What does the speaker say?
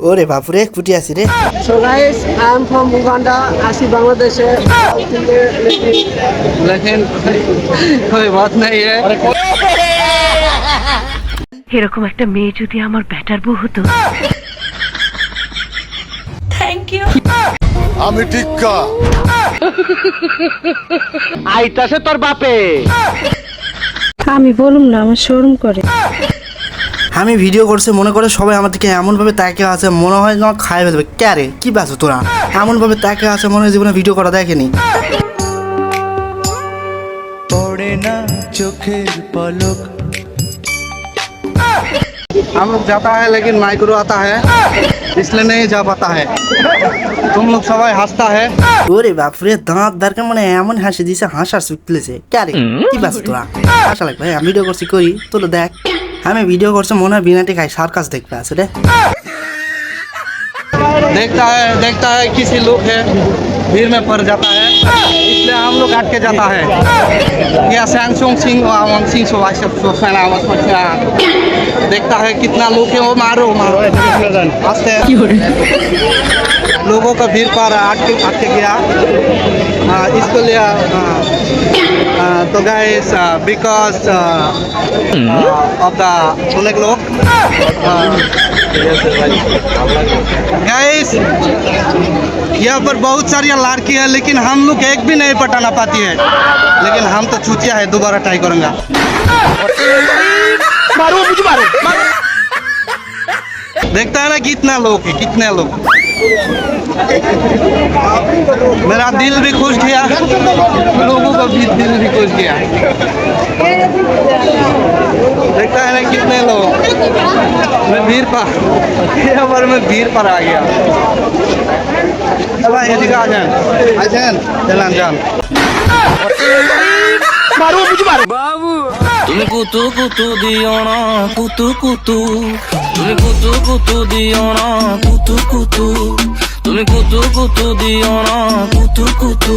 ওরে বাপুরে কুটি আছি রে। So guys, I am from Uganda, आशी बांग्लादेश है, लेकिन कोई बात नहीं है। এরকম একটা মেয়ে যদি আমার ব্যাটার বউ হতো। Thank you. আমি টিক্কা আইতাছে তোর বাপে। আমি বলুম না, আমার শরম করে। আমি ভিডিও করছে মনে করে সবাই আমার দিকে এমন ভাবে তাকে আছে মনে হয় যেন খাই ফেলবে। ক্যারে কি বাসো তোরা, এমন ভাবে তাকে আছে মনে হয় জীবনে ভিডিও করা দেখেনি। পড়ে না চোখের পলক। हम लोग जाता है लेकिन माइक्रो आता है इसलिए नहीं जा पाता है। तुम लोग सबाई हंसता है। ওরে বাপুরে দাঁত দরকার মানে এমন হাসি দিছে হাসার সুতলেছে। ক্যারে কি বাসো তোরা, হাসা লাগবে। আমি ভিডিও করছি করি তোলো দেখ। আমি ভিডিও করছে মনে হয় বিনাটি খাই সার্কাস দেখবে আছে রে। देखता है किसी लोग है भीड़ में पड़ जाता है इसलिए हम लोग हट के जाता है। या सैमसंग सिंह सिंह देखता है कितना लोग है वो मारो आस्ते लोगों का भीड़ पर हट के गया इसको लिया। तो गाइस बिकॉज ऑफ द अनेक लोग गाइस यहाँ पर बहुत सारी लड़की है लेकिन हम लोग एक भी नहीं पटाना पाती है। लेकिन हम तो चूतिया है, दोबारा ट्राई करूंगा। देखता है ना कितना लोग है, कितने लोग। मेरा दिल भी खुश किया, लोगों का भी दिल भी खुश किया। देखता है ना कितने लोग। मैं भीड़ पर यहाँ पर मैं भीड़ पर आ गया। चला एदिके आ जान चलान जान। তুমি কুতু কুতু দিও না কুতু কুতু, তুমি কুতু কুতু দিও না কুতু কুতু, তুমি কুতু কুতু দিও না কুতু কুতু।